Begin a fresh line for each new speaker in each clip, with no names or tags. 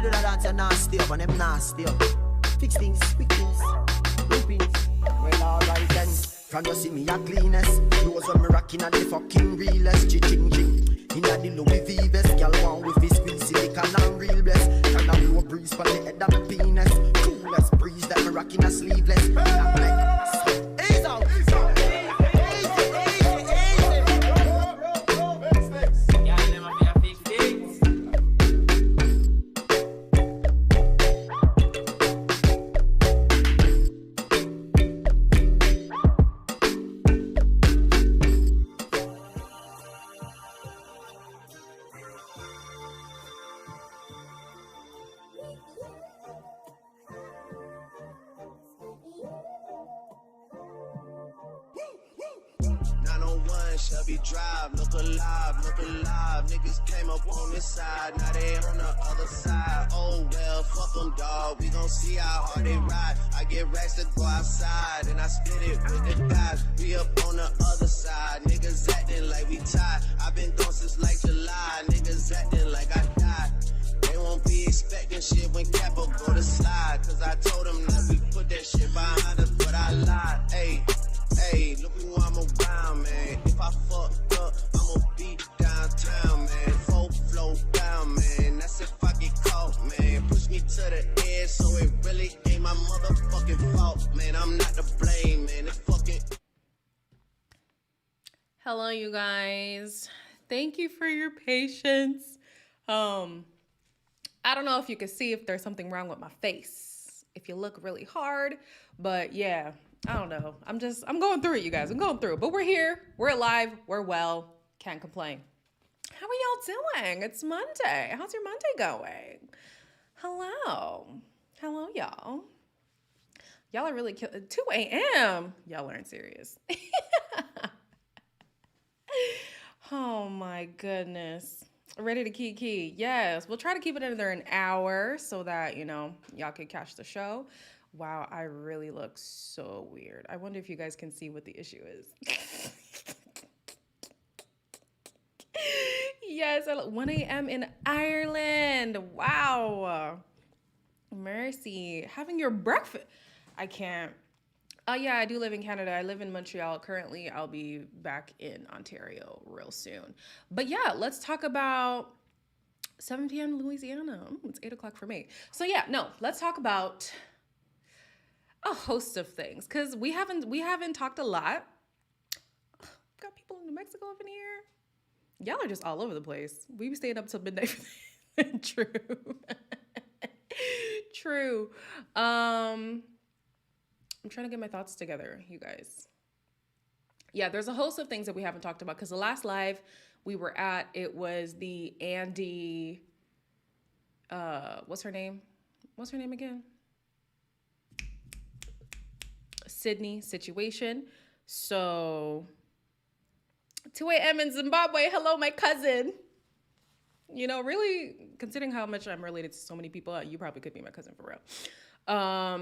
do that dance, you're nasty up, and them nasty up. Fix things, quick things, loopings. Well, alright then. Can you see me a cleanest? Those when me rocking at the fucking realest. Ching. Inna the Louis V vest, girl want with his squeeze silicon and real bless. Can a blow breeze for the head of my penis. Coolest breeze that me rocking a sleeveless. Ease out.
Shelby Drive, look alive, niggas came up on this side, now they on the other side, oh well, fuck them dawg, we gon' see how hard they ride, I get racks to go outside, and I split it with the guys, we up on the other side, niggas acting like we tied, I been gone since like July, niggas acting like I died, they won't be expecting shit when Capo go to slide, cause I told them that we put that shit behind us, but I lied, Hey, look who I'm around, man. If I fucked up, I'ma be downtown, man. Full flow down, man. That's if I get caught, man. Push me to the edge, so it really ain't my motherfucking fault, man. I'm not to blame, man. It fucking.
Hello, you guys. Thank you for your patience. I don't know if you can see if there's something wrong with my face. If you look really hard, but yeah. I don't know. I'm going through it, you guys. I'm going through it. But we're here. We're alive. We're well. Can't complain. How are y'all doing? It's Monday. How's your Monday going? Hello. Hello, y'all. Y'all are really 2 a.m. Y'all aren't serious. Oh, my goodness. Ready to key. Yes. We'll try to keep it under an hour so that, y'all can catch the show. Wow, I really look so weird. I wonder if you guys can see what the issue is. Yes, 1 a.m. in Ireland. Wow. Mercy. Having your breakfast. I can't. Yeah, I do live in Canada. I live in Montreal. Currently, I'll be back in Ontario real soon. But yeah, let's talk about 7 p.m. in Louisiana. It's 8 o'clock for me. So yeah, let's talk about a host of things because we haven't talked a lot. Got people in New Mexico up in here. Y'all are just all over the place. We be staying up till midnight. True. I'm trying to get my thoughts together, you guys. Yeah, there's a host of things that we haven't talked about because the last live we were at, it was the Andy. What's her name? What's her name again? Sydney situation. So 2 a.m. in Zimbabwe. Hello, my cousin. Really considering how much I'm related to so many people, you probably could be my cousin for real.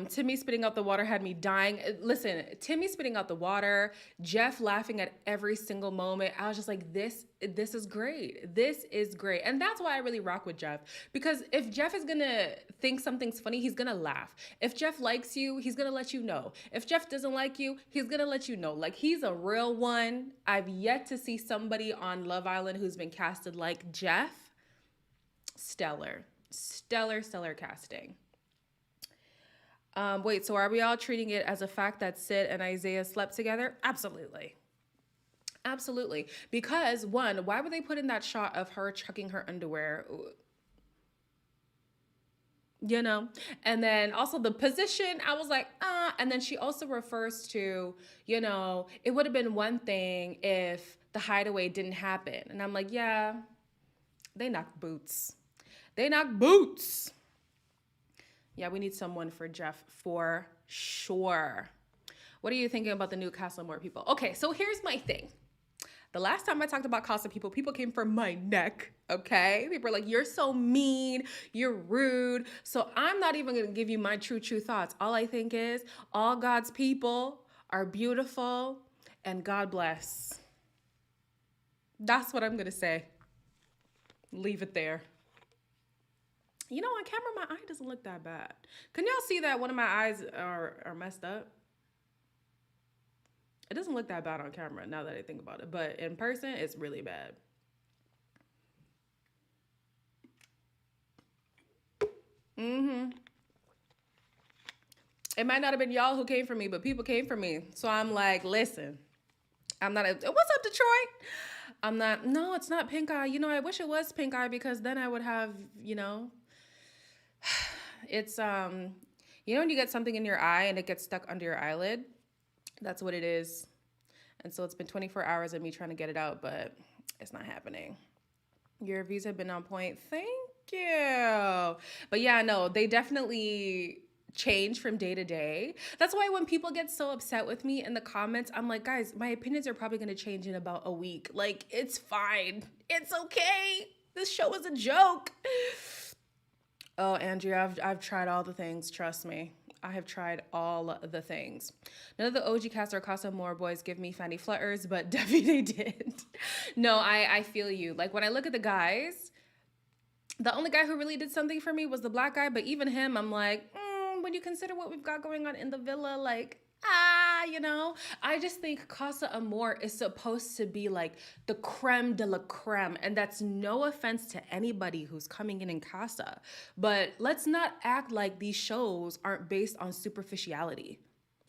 Timmy spitting out the water had me dying. Listen, Timmy spitting out the water, Jeff laughing at every single moment. I was just like, this is great. This is great. And that's why I really rock with Jeff. Because if Jeff is gonna think something's funny, he's gonna laugh. If Jeff likes you, he's gonna let you know. If Jeff doesn't like you, he's gonna let you know. Like, he's a real one. I've yet to see somebody on Love Island who's been casted like Jeff. Stellar casting. Wait, so are we all treating it as a fact that Sid and Isaiah slept together? Absolutely. Because one, why would they put in that shot of her chucking her underwear? And then also the position, I was like, and then she also refers to, it would have been one thing if the hideaway didn't happen. And I'm like, yeah, they knocked boots. Yeah, we need someone for Jeff for sure. What are you thinking about the new Casa Amor people? Okay, so here's my thing. The last time I talked about Casa people came for my neck, okay? People are like, you're so mean, you're rude. So I'm not even gonna give you my true thoughts. All I think is all God's people are beautiful and God bless. That's what I'm gonna say. Leave it there. You know, on camera, my eye doesn't look that bad. Can y'all see that one of my eyes are messed up? It doesn't look that bad on camera now that I think about it, but in person, it's really bad. Mm-hmm. It might not have been y'all who came for me, but people came for me. So I'm like, listen, I'm not what's up, Detroit? I'm not, no, it's not pink eye. You know, I wish it was pink eye because then I would have, you know, it's, you know, when you get something in your eye and it gets stuck under your eyelid, that's what it is. And so it's been 24 hours of me trying to get it out, but it's not happening. Your reviews have been on point. Thank you. But yeah, no, they definitely change from day to day. That's why when people get so upset with me in the comments, I'm like, guys, my opinions are probably going to change in about a week. Like, it's fine. It's okay. This show is a joke. Oh, Andrea, I've tried all the things. Trust me. I have tried all the things. None of the OG cast or Casa Amor boys give me fanny flutters, but definitely they did. No, I feel you. Like, when I look at the guys, the only guy who really did something for me was the black guy, but even him, I'm like, when you consider what we've got going on in the villa, like, you know, I just think Casa Amor is supposed to be like the creme de la creme. And that's no offense to anybody who's coming in Casa, but let's not act like these shows aren't based on superficiality.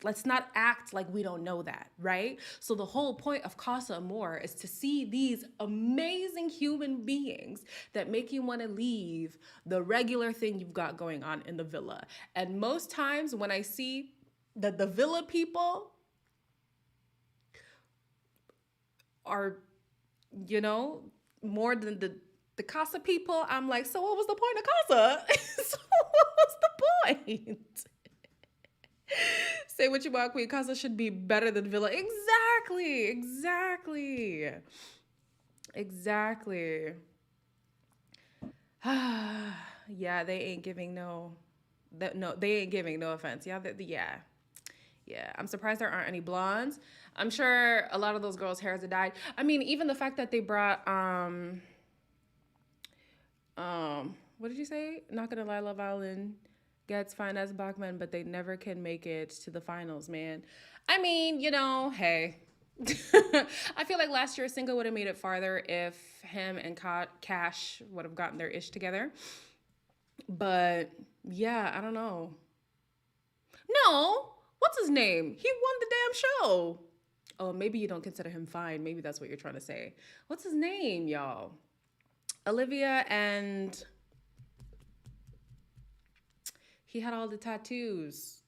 Let's not act like we don't know that, right? So the whole point of Casa Amor is to see these amazing human beings that make you want to leave the regular thing you've got going on in the villa. And most times when I see that the villa people are, you know, more than the Casa people, I'm like, so what was the point of Casa? So what was the point? Say what you want, Queen. Casa should be better than Villa. Exactly. Yeah, they ain't giving no offense. Yeah. I'm surprised there aren't any blondes. I'm sure a lot of those girls' hairs have dyed. I mean, even the fact that they brought what did you say? Not Gonna Lie, Love Island gets fine as Bachman, but they never can make it to the finals, man. I mean, you know, hey. I feel like last year's single would have made it farther if him and Cash would have gotten their ish together. But yeah, I don't know. No, what's his name? He won the damn show. Oh, maybe you don't consider him fine. Maybe that's what you're trying to say. What's his name, y'all? Olivia and... he had all the tattoos.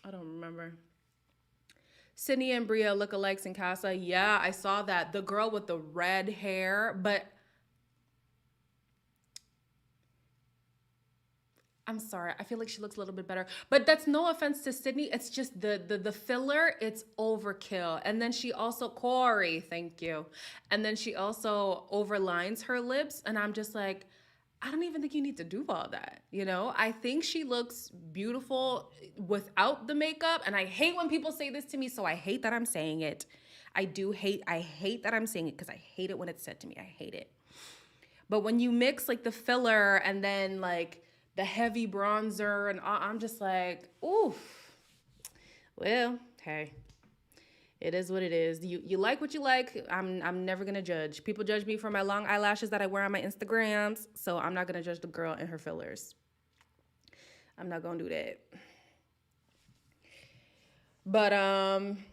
I don't remember. Sydney and Bria lookalikes in Casa. Yeah, I saw that. The girl with the red hair, but I'm sorry. I feel like she looks a little bit better. But that's no offense to Sydney. It's just the filler, it's overkill. And then she also, Corey, thank you. And then she also overlines her lips. And I'm just like, I don't even think you need to do all that, you know? I think she looks beautiful without the makeup, and I hate when people say this to me, so I hate that I'm saying it. I hate that I'm saying it because I hate it when it's said to me. I hate it. But when you mix like the filler and then like the heavy bronzer and I'm just like, oof. Well, hey. It is what it is. You like what you like. I'm never gonna judge. People judge me for my long eyelashes that I wear on my Instagrams, so I'm not gonna judge the girl and her fillers. I'm not gonna do that. But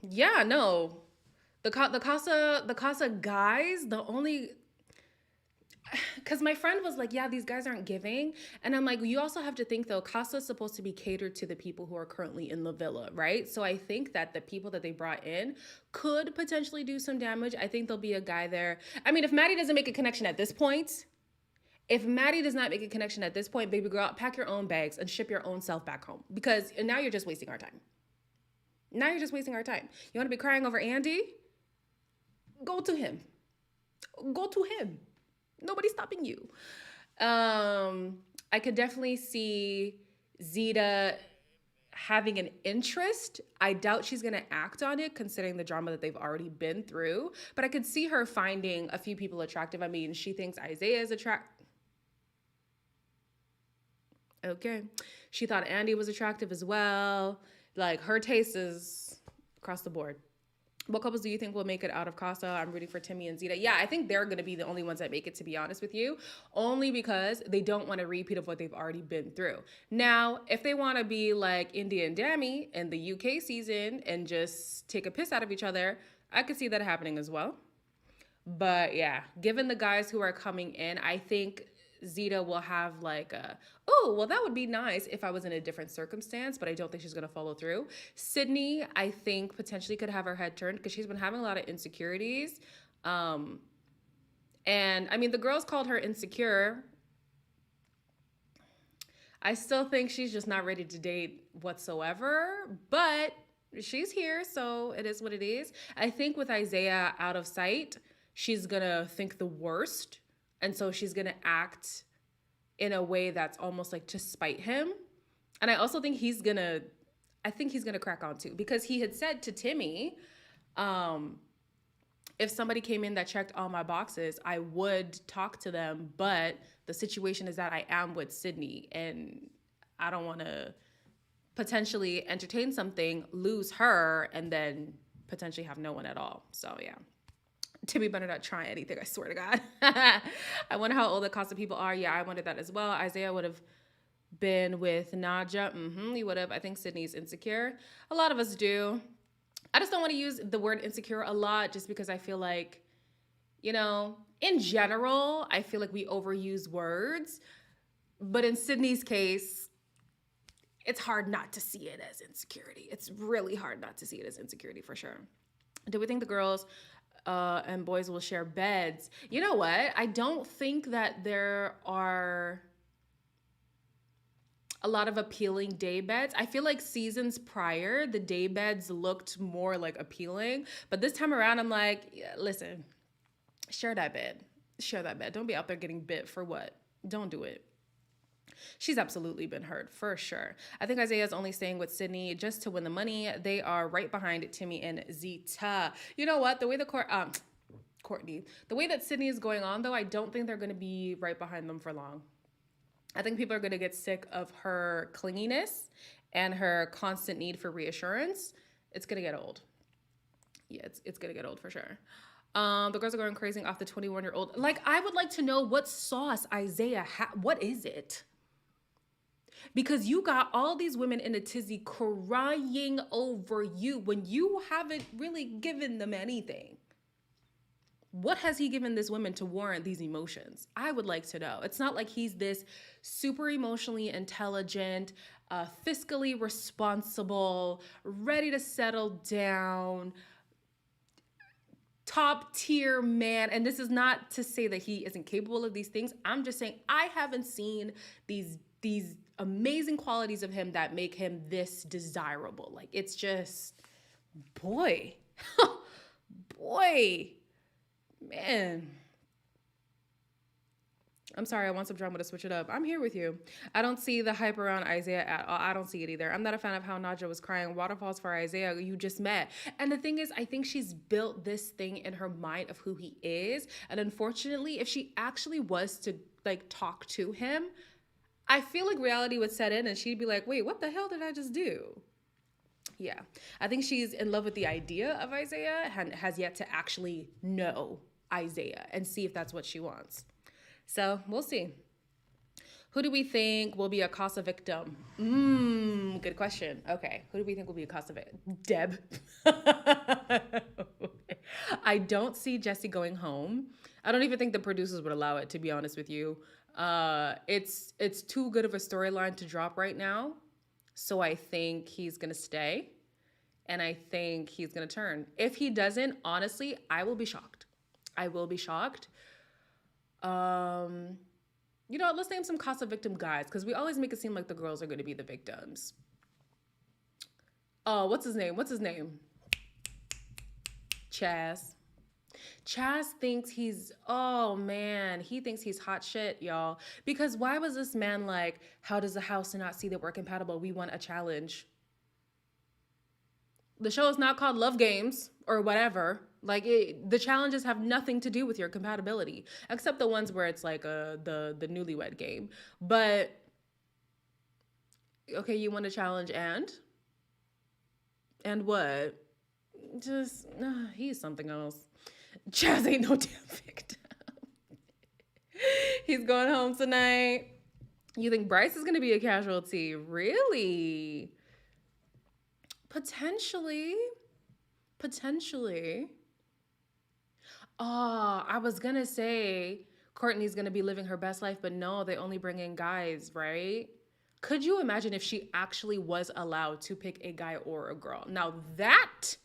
yeah, no. The Casa guys, the only... because my friend was like, yeah, these guys aren't giving. And I'm like, you also have to think, though, Casa is supposed to be catered to the people who are currently in the villa, right? So I think that the people that they brought in could potentially do some damage. I think there'll be a guy there. I mean, if Maddie doesn't make a connection at this point, baby girl, pack your own bags and ship your own self back home. Because now you're just wasting our time. You want to be crying over Andy? Go to him. Nobody's stopping you. I could definitely see Zeta having an interest. I doubt she's going to act on it considering the drama that they've already been through. But I could see her finding a few people attractive. I mean, she thinks Isaiah is attractive. Okay. She thought Andy was attractive as well. Like, her taste is across the board. What couples do you think will make it out of Casa? I'm rooting for Timmy and Zeta. Yeah, I think they're going to be the only ones that make it, to be honest with you. Only because they don't want a repeat of what they've already been through. Now, if they want to be like India and Dami in the UK season and just take a piss out of each other, I could see that happening as well. But yeah, given the guys who are coming in, I think Zeta will have like a, oh, well, that would be nice if I was in a different circumstance, but I don't think she's going to follow through. Sydney, I think potentially could have her head turned because she's been having a lot of insecurities. And I mean, the girls called her insecure. I still think she's just not ready to date whatsoever, but she's here, so it is what it is. I think with Isaiah out of sight, she's going to think the worst. And so she's going to act in a way that's almost like to spite him. And I also think he's going to crack on too. Because he had said to Timmy, if somebody came in that checked all my boxes, I would talk to them. But the situation is that I am with Sydney. And I don't want to potentially entertain something, lose her, and then potentially have no one at all. So, yeah. Timmy better not try anything, I swear to God. I wonder how old the Casa people are. Yeah, I wondered that as well. Isaiah would have been with Nadja. He would have. I think Sydney's insecure. A lot of us do. I just don't want to use the word insecure a lot just because I feel like, you know, in general, I feel like we overuse words. But in Sydney's case, it's hard not to see it as insecurity. It's really hard not to see it as insecurity for sure. Do we think the girls and boys will share beds? You know what? I don't think that there are a lot of appealing day beds. I feel like seasons prior, the day beds looked more like appealing. But this time around, I'm like, yeah, listen, share that bed. Share that bed. Don't be out there getting bit for what? Don't do it. She's absolutely been hurt, for sure. I think Isaiah's only staying with Sydney just to win the money. They are right behind Timmy and Zeta. You know what? The way the Courtney, the way that Sydney is going on, though, I don't think they're going to be right behind them for long. I think people are going to get sick of her clinginess and her constant need for reassurance. It's going to get old. Yeah, it's going to get old for sure. The girls are going crazy off the 21-year-old. Like, I would like to know what sauce Isaiah what is it? Because you got all these women in a tizzy crying over you when you haven't really given them anything. What has he given these women to warrant these emotions? I would like to know. It's not like he's this super emotionally intelligent, fiscally responsible, ready to settle down, top tier man. And this is not to say that he isn't capable of these things. I'm just saying I haven't seen these amazing qualities of him that make him this desirable. Like, it's just, boy, man. I'm sorry, I want some drama to switch it up. I'm here with you. I don't see the hype around Isaiah at all. I don't see it either. I'm not a fan of how Nadja was crying waterfalls for Isaiah. You just met. And the thing is, I think she's built this thing in her mind of who he is. And unfortunately, if she actually was to like talk to him, I feel like reality would set in and she'd be like, wait, what the hell did I just do? Yeah, I think she's in love with the idea of Isaiah and has yet to actually know Isaiah and see if that's what she wants. So we'll see. Who do we think will be a Casa victim? Good question. Okay, who do we think will be a Casa victim? Deb. I don't see Jesse going home. I don't even think the producers would allow it, to be honest with you. It's too good of a storyline to drop right now. So I think he's going to stay and I think he's going to turn. If he doesn't, honestly, I will be shocked. I will be shocked. You know, let's name some Casa victim guys because we always make it seem like the girls are going to be the victims. Oh, what's his name? Chaz. Chaz thinks he's, oh man, he thinks he's hot shit, y'all. Because why was this man like, how does the house not see that we're compatible? We want a challenge. The show is not called Love Games or whatever. Like the challenges have nothing to do with your compatibility, except the ones where it's like the newlywed game. But okay, you want a challenge and what? Just he's something else. Chaz ain't no damn victim. He's going home tonight. You think Bryce is gonna be a casualty? Really? Potentially. Oh, I was gonna say Courtney's gonna be living her best life, but no, they only bring in guys, right? Could you imagine if she actually was allowed to pick a guy or a girl? Now that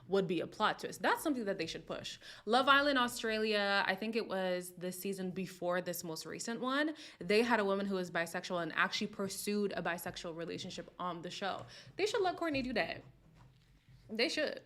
would be a plot twist. That's something that they should push. Love Island Australia, I think it was the season before this most recent one. They had a woman who was bisexual and actually pursued a bisexual relationship on the show. They should let Courtney do that. They should.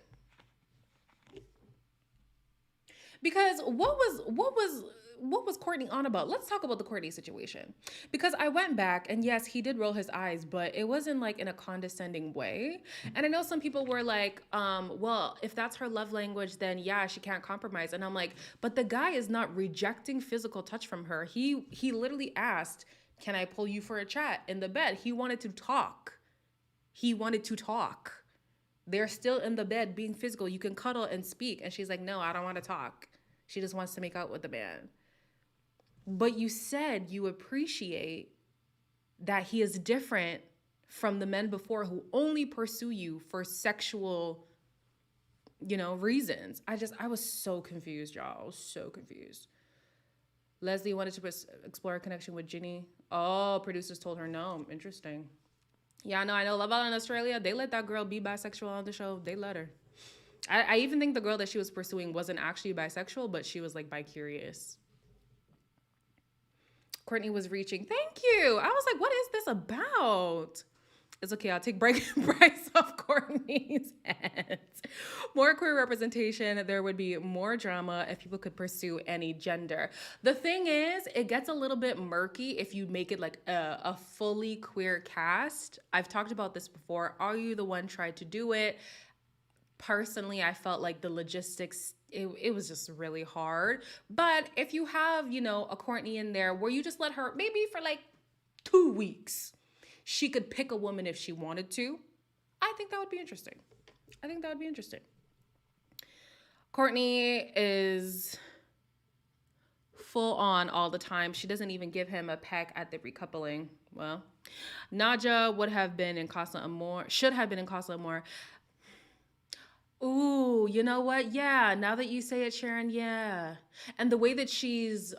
Because what was Courtney on about? Let's talk about the Courtney situation. Because I went back and yes, he did roll his eyes, but it wasn't like in a condescending way. And I know some people were like, well, if that's her love language, then yeah, she can't compromise. And I'm like, but the guy is not rejecting physical touch from her. He literally asked, can I pull you for a chat in the bed? He wanted to talk. They're still in the bed being physical. You can cuddle and speak. And she's like, no, I don't want to talk. She just wants to make out with the man. But you said you appreciate that he is different from the men before who only pursue you for sexual, reasons. I was so confused, y'all. I was so confused. Leslie wanted to explore a connection with Ginny. Oh, producers told her no. Interesting. Yeah, no, I know. Love Island Australia, they let that girl be bisexual on the show. They let her. I even think the girl that she was pursuing wasn't actually bisexual, but she was like bi-curious. Courtney was reaching. Thank you. I was like, what is this about? It's okay. I'll take Bryce off Courtney's hands. More queer representation. There would be more drama if people could pursue any gender. The thing is, it gets a little bit murky if you make it like a fully queer cast. I've talked about this before. Are You the One tried to do it? Personally, I felt like the logistics, it was just really hard. But if you have, a Courtney in there where you just let her, maybe for like 2 weeks, she could pick a woman if she wanted to, I think that would be interesting. Courtney is full on all the time. She doesn't even give him a peck at the recoupling. Well, Naja should have been in Casa Amor. Ooh, you know what? Yeah, now that you say it, Sharon, yeah. And the way that she's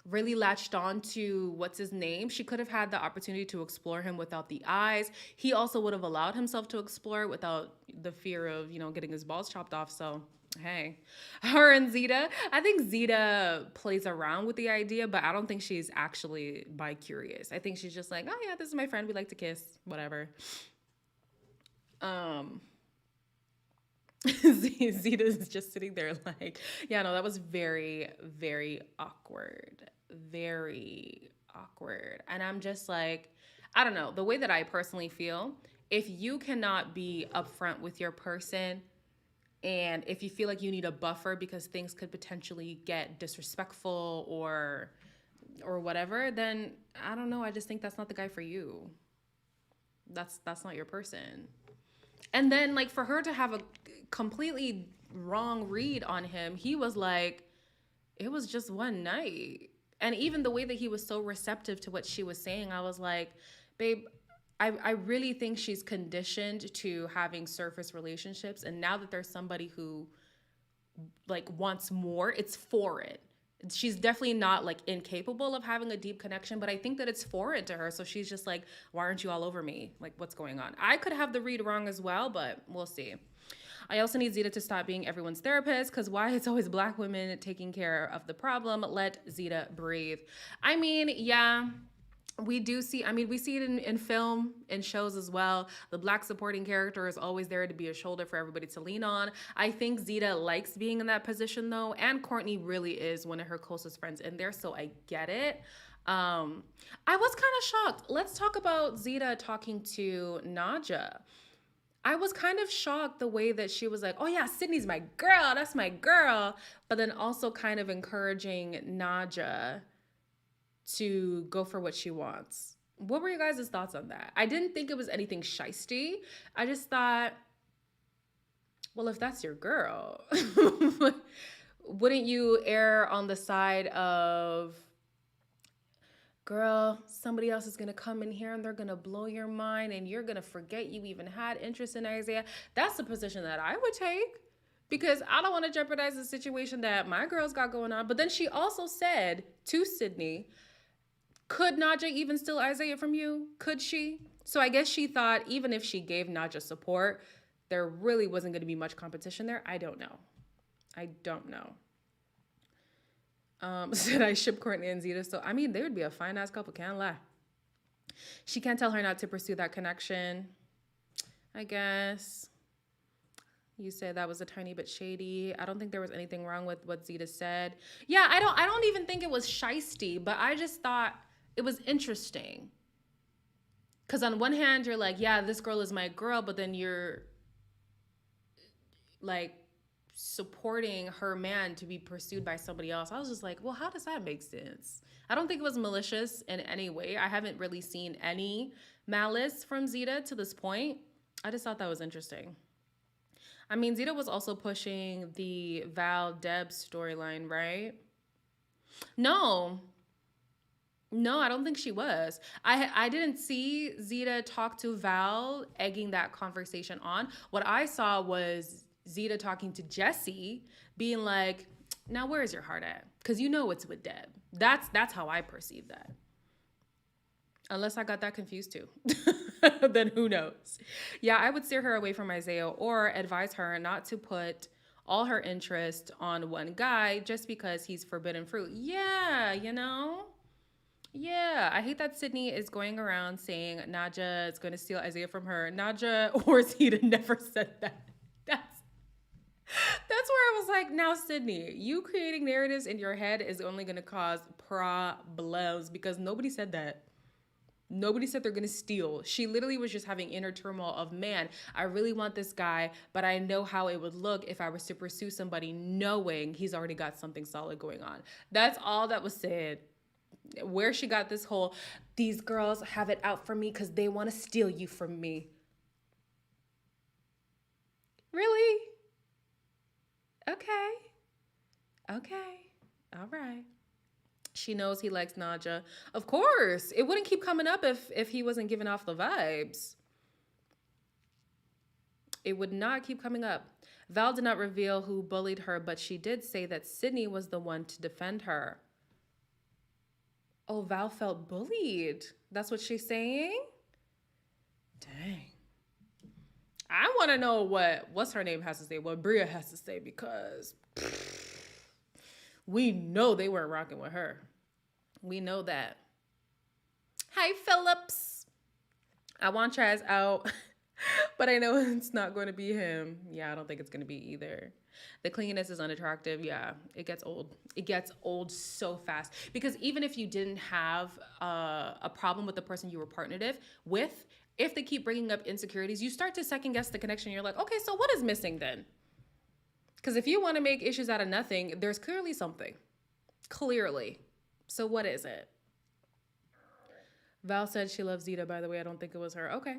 really latched on to what's his name, she could have had the opportunity to explore him without the eyes. He also would have allowed himself to explore without the fear of, getting his balls chopped off. So, hey. Her and Zeta. I think Zeta plays around with the idea, but I don't think she's actually bi-curious. I think she's just like, oh yeah, this is my friend. We like to kiss, whatever. Zeta's just sitting there like, yeah, no, that was very, very awkward. Very awkward. And I'm just like, I don't know, the way that I personally feel, if you cannot be upfront with your person and if you feel like you need a buffer because things could potentially get disrespectful or whatever, then I don't know, I just think that's not the guy for you. That's not your person. And then like for her to have a completely wrong read on him, he was like, it was just one night. And even the way that he was so receptive to what she was saying, I was like, babe, I really think she's conditioned to having surface relationships. And now that there's somebody who like wants more, it's foreign. She's definitely not like incapable of having a deep connection, but I think that it's foreign to her. So she's just like, why aren't you all over me? Like, what's going on? I could have the read wrong as well, but we'll see. I also need Zeta to stop being everyone's therapist, because why it's always Black women taking care of the problem. Let Zeta breathe. I mean, yeah, we do see, we see it in film, in shows as well. The Black supporting character is always there to be a shoulder for everybody to lean on. I think Zeta likes being in that position though, and Courtney really is one of her closest friends in there, so I get it. I was kind of shocked. Let's talk about Zeta talking to Naja. I was kind of shocked the way that she was like, oh yeah, Sydney's my girl, that's my girl. But then also kind of encouraging Naja to go for what she wants. What were you guys' thoughts on that? I didn't think it was anything shisty. I just thought, well, if that's your girl, wouldn't you err on the side of, girl, somebody else is going to come in here and they're going to blow your mind and you're going to forget you even had interest in Isaiah? That's the position that I would take, because I don't want to jeopardize the situation that my girl's got going on. But then she also said to Sydney, could Naja even steal Isaiah from you? Could she? So I guess she thought even if she gave Naja support, there really wasn't going to be much competition there. I don't know. Said I ship Courtney and Zeta. So, I mean, they would be a fine ass couple, can't lie. She can't tell her not to pursue that connection. I guess. You said that was a tiny bit shady. I don't think there was anything wrong with what Zeta said. Yeah, I don't even think it was shisty, but I just thought it was interesting. Because on one hand, you're like, yeah, this girl is my girl, but then you're like supporting her man to be pursued by somebody else. I was just like, well, how does that make sense? I don't think it was malicious in any way. I haven't really seen any malice from Zeta to this point. I just thought that was interesting. I mean, Zeta was also pushing the Val-Deb storyline, right? No, I don't think she was. I didn't see Zeta talk to Val, egging that conversation on. What I saw was Zeta talking to Jesse, being like, now where's your heart at? Because you know it's with Deb. That's how I perceive that. Unless I got that confused too. Then who knows? Yeah, I would steer her away from Isaiah or advise her not to put all her interest on one guy just because he's forbidden fruit. Yeah, you know? Yeah, I hate that Sydney is going around saying Naja is going to steal Isaiah from her. Naja or Zeta never said that. That's where I was like, now Sydney, you creating narratives in your head is only going to cause problems, because nobody said that. Nobody said they're going to steal. She literally was just having inner turmoil of, man, I really want this guy, but I know how it would look if I was to pursue somebody knowing he's already got something solid going on. That's all that was said. Where she got this whole, these girls have it out for me because they want to steal you from me. Really? Okay. All right. She knows he likes Naja. Of course. It wouldn't keep coming up if he wasn't giving off the vibes. It would not keep coming up. Val did not reveal who bullied her, but she did say that Sydney was the one to defend her. Oh, Val felt bullied. That's what she's saying? Dang. I want to know what's her name has to say, what Bria has to say, because we know they weren't rocking with her. We know that. Hi, Phillips. I want Chaz out, but I know it's not going to be him. Yeah, I don't think it's going to be either. The clinginess is unattractive. Yeah, it gets old. It gets old so fast. Because even if you didn't have a problem with the person you were partnered with, if they keep bringing up insecurities, you start to second guess the connection. You're like, okay, so what is missing then? Because if you want to make issues out of nothing, there's clearly something. Clearly. So what is it? Val said she loves Zeta, by the way. I don't think it was her. Okay.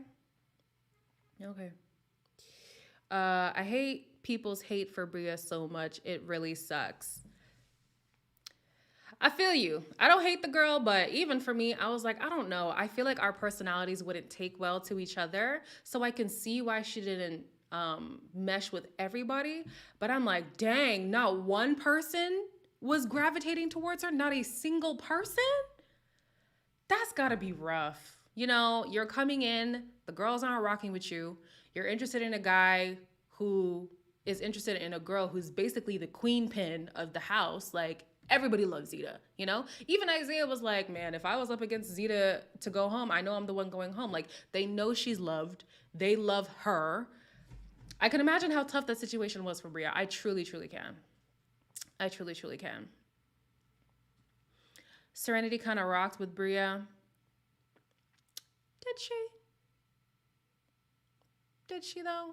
I hate people's hate for Bria so much. It really sucks. I feel you. I don't hate the girl, but even for me, I was like, I don't know. I feel like our personalities wouldn't take well to each other. So I can see why she didn't mesh with everybody. But I'm like, dang, not one person was gravitating towards her. Not a single person. That's gotta be rough. You know, you're coming in, the girls aren't rocking with you. You're interested in a guy who is interested in a girl who's basically the queen pin of the house. Like, everybody loves Zeta, you know? Even Isaiah was like, man, if I was up against Zeta to go home, I know I'm the one going home. Like, they know she's loved. They love her. I can imagine how tough that situation was for Bria. I truly, truly can. I truly, truly can. Serenity kind of rocked with Bria. Did Did she though?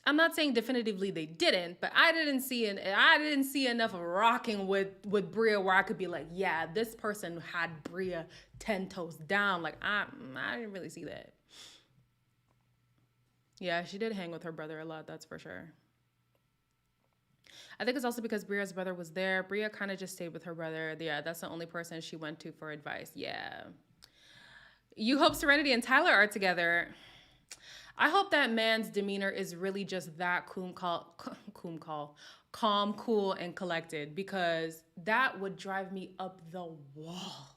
I'm not saying definitively they didn't, but I didn't see enough of rocking with Bria where I could be like, yeah, this person had Bria 10 toes down. Like I didn't really see that. Yeah, she did hang with her brother a lot, that's for sure. I think it's also because Bria's brother was there. Bria kind of just stayed with her brother. Yeah, that's the only person she went to for advice. Yeah. You hope Serenity and Tyler are together. I hope that man's demeanor is really just that calm, cool, and collected, because that would drive me up the wall.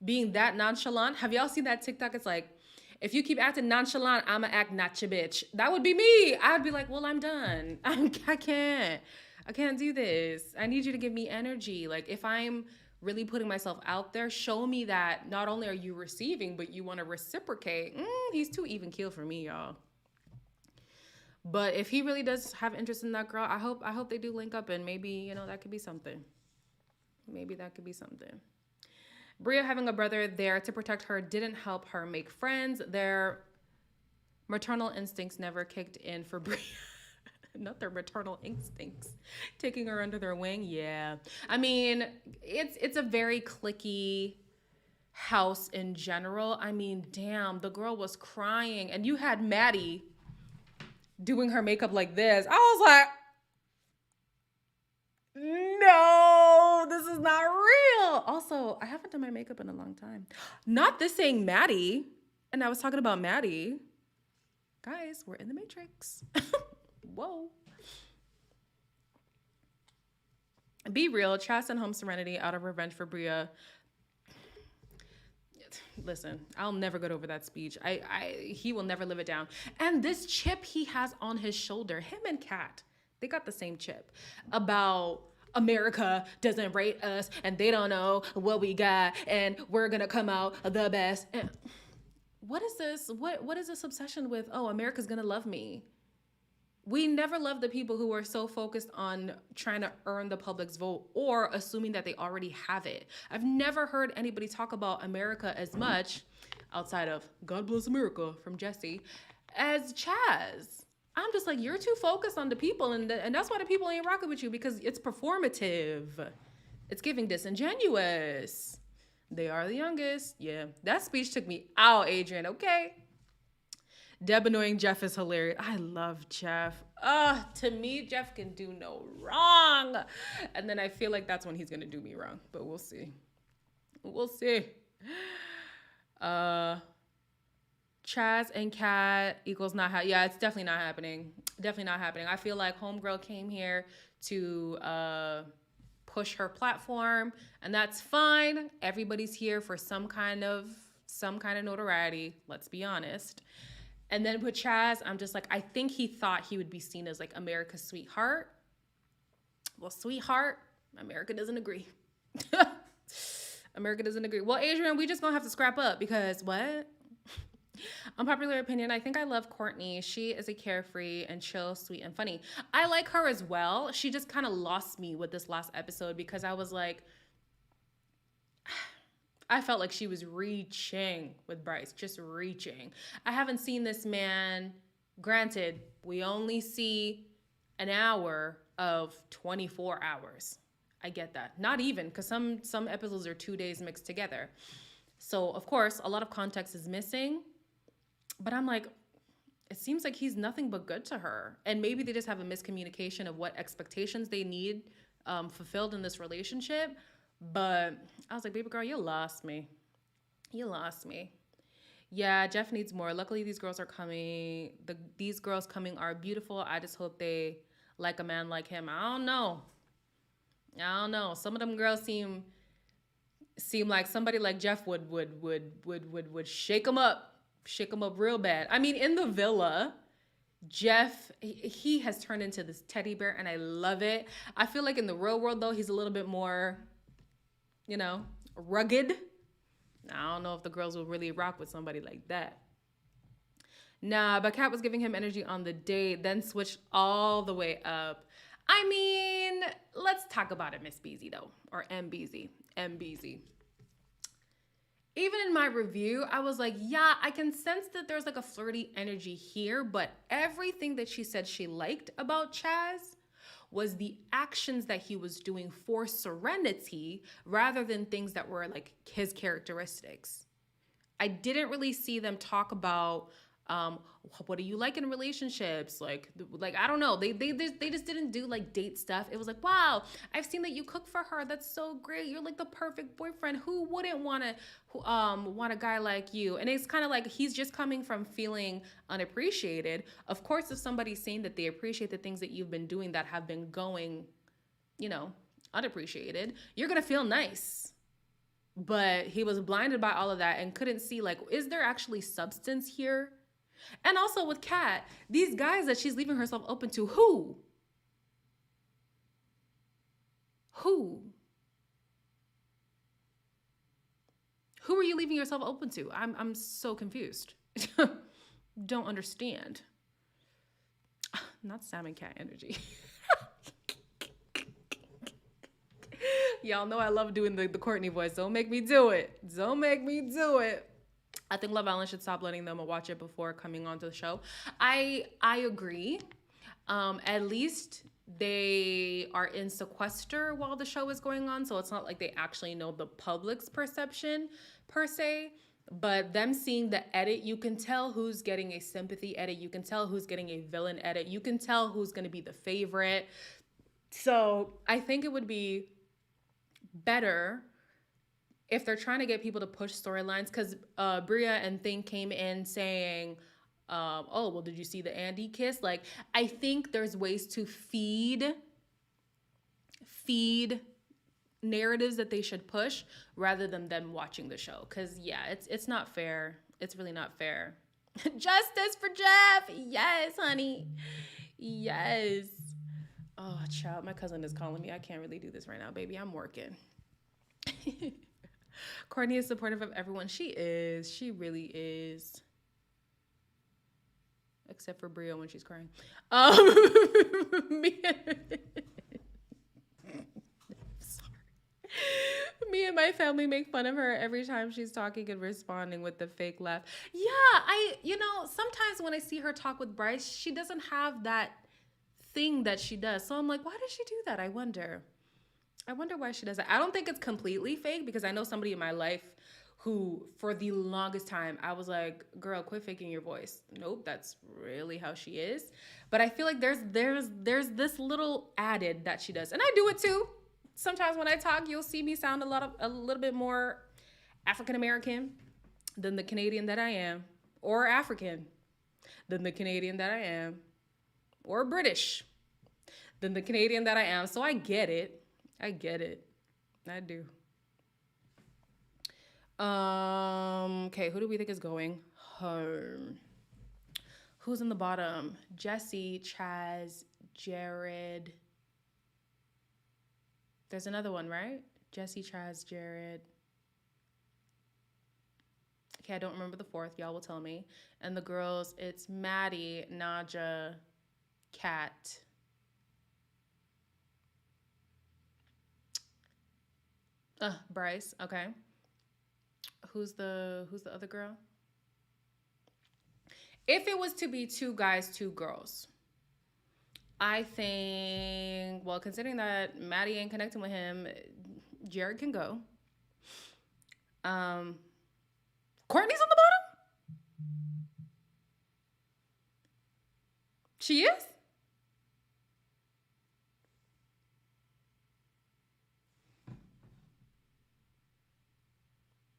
Being that nonchalant. Have y'all seen that TikTok? It's like, if you keep acting nonchalant, I'ma act not your bitch. That would be me. I'd be like, well, I'm done. I can't do this. I need you to give me energy. Like, if I'm really putting myself out there, show me that not only are you receiving, but you want to reciprocate. He's too even keel for me, y'all. But if he really does have interest in that girl, I hope they do link up, and maybe, you know, that could be something. Maybe that could be something. Bria having a brother there to protect her didn't help her make friends. Their maternal instincts never kicked in for Bria. Not their maternal instincts. Taking her under their wing, yeah. I mean, it's a very cliquey house in general. I mean, damn, the girl was crying, and you had Maddie doing her makeup like this. I was like, no, this is not real. Also, I haven't done my makeup in a long time. Not this saying Maddie, and I was talking about Maddie. Guys, we're in the Matrix. Whoa. Be real. Chas sent home Serenity out of revenge for Bria. Listen, I'll never get over that speech. He will never live it down. And this chip he has on his shoulder, him and Kat, they got the same chip about America doesn't rate us and they don't know what we got and we're gonna come out the best. And what is this? What is this obsession with? Oh, America's gonna love me. We never love the people who are so focused on trying to earn the public's vote or assuming that they already have it. I've never heard anybody talk about America as much, outside of God Bless America from Jesse, as Chaz. I'm just like, you're too focused on the people, and that's why the people ain't rocking with you, because it's performative. It's giving disingenuous. They are the youngest. Yeah, that speech took me out, Adrian, okay? Deb annoying Jeff is hilarious. I love Jeff. To me, Jeff can do no wrong. And then I feel like that's when he's going to do me wrong. But we'll see. We'll see. Chaz and Kat equals not happening. Yeah, it's definitely not happening. Definitely not happening. I feel like Homegirl came here to push her platform. And that's fine. Everybody's here for some kind of notoriety. Let's be honest. And then with Chaz, I'm just like, I think he thought he would be seen as like America's sweetheart. Well, sweetheart, America doesn't agree. America doesn't agree. Well, Adrian, we just gonna have to scrap up because what? Unpopular opinion, I think I love Courtney. She is a carefree and chill, sweet, and funny. I like her as well. She just kind of lost me with this last episode because I was like, I felt like she was reaching with Bryce, just reaching. I haven't seen this man. Granted, we only see an hour of 24 hours. I get that. Not even, because some episodes are 2 days mixed together. So, of course, a lot of context is missing. But I'm like, it seems like he's nothing but good to her. And maybe they just have a miscommunication of what expectations they need fulfilled in this relationship. But I was like, baby girl, you lost me. You lost me. Yeah, Jeff needs more. Luckily, these girls are coming. These girls coming are beautiful. I just hope they like a man like him. I don't know. Some of them girls seem like somebody like Jeff would shake them up real bad. I mean, in the villa, Jeff, he has turned into this teddy bear, and I love it. I feel like in the real world, though, he's a little bit more, rugged. I don't know if the girls will really rock with somebody like that. Nah, but Kat was giving him energy on the date, then switched all the way up. I mean, let's talk about it, Miss Beezy, though, or MBZ. even in my review, I was like, yeah, I can sense that there's like a flirty energy here, but everything that she said she liked about Chaz was the actions that he was doing for Serenity rather than things that were like his characteristics. I didn't really see them talk about what do you like in relationships? Like I don't know. They just didn't do like date stuff. It was like, wow, I've seen that you cook for her. That's so great. You're like the perfect boyfriend. Who wouldn't want a guy like you? And it's kind of like he's just coming from feeling unappreciated. Of course, if somebody's saying that they appreciate the things that you've been doing that have been going, unappreciated, you're gonna feel nice. But he was blinded by all of that and couldn't see, like, is there actually substance here? And also with Kat, these guys that she's leaving herself open to, who? Who are you leaving yourself open to? I'm so confused. Don't understand. Not Sam and Cat energy. Y'all know I love doing the Courtney voice. Don't make me do it. Don't make me do it. I think Love Island should stop letting them watch it before coming onto the show. I agree. At least they are in sequester while the show is going on, so it's not like they actually know the public's perception per se. But them seeing the edit, you can tell who's getting a sympathy edit. You can tell who's getting a villain edit. You can tell who's going to be the favorite. So I think it would be better if they're trying to get people to push storylines, because Bria and Thing came in saying, oh, well, did you see the Andy kiss? Like, I think there's ways to feed narratives that they should push rather than them watching the show. Because, yeah, it's not fair. It's really not fair. Justice for Jeff. Yes, honey. Yes. Oh, child, my cousin is calling me. I can't really do this right now, baby. I'm working. Courtney is supportive of everyone. She is. She really is. Except for Bria when she's crying. Me and my family make fun of her every time she's talking and responding with the fake laugh. Yeah, sometimes when I see her talk with Bryce, she doesn't have that thing that she does. So I'm like, why does she do that? I wonder why she does that. I don't think it's completely fake, because I know somebody in my life who, for the longest time, I was like, girl, quit faking your voice. Nope, that's really how she is. But I feel like there's this little added that she does. And I do it too. Sometimes when I talk, you'll see me sound a little bit more African American than the Canadian that I am, or African than the Canadian that I am, or British than the Canadian that I am. So I get it. I do. Okay, who do we think is going home? Who's in the bottom? Jesse, Chaz, Jared. There's another one, right? Jesse, Chaz, Jared. Okay, I don't remember the fourth. Y'all will tell me. And the girls, it's Maddie, Naja, Kat. Bryce. Okay. Who's the other girl? If it was to be 2 guys, 2 girls, I think, well, considering that Maddie ain't connecting with him, Jared can go. Courtney's on the bottom? She is?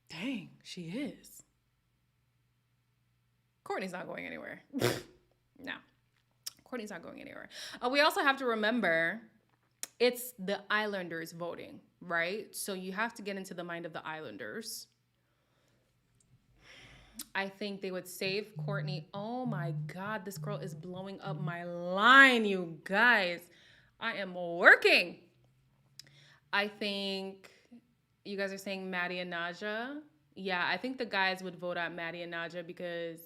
Dang, she is. Courtney's not going anywhere. No. Courtney's not going anywhere. We also have to remember it's the Islanders voting, right? So you have to get into the mind of the Islanders. I think they would save Courtney. Oh my God, this girl is blowing up my line, you guys. I am working. I think you guys are saying Maddie and Naja. Yeah, I think the guys would vote out Maddie and Naja because,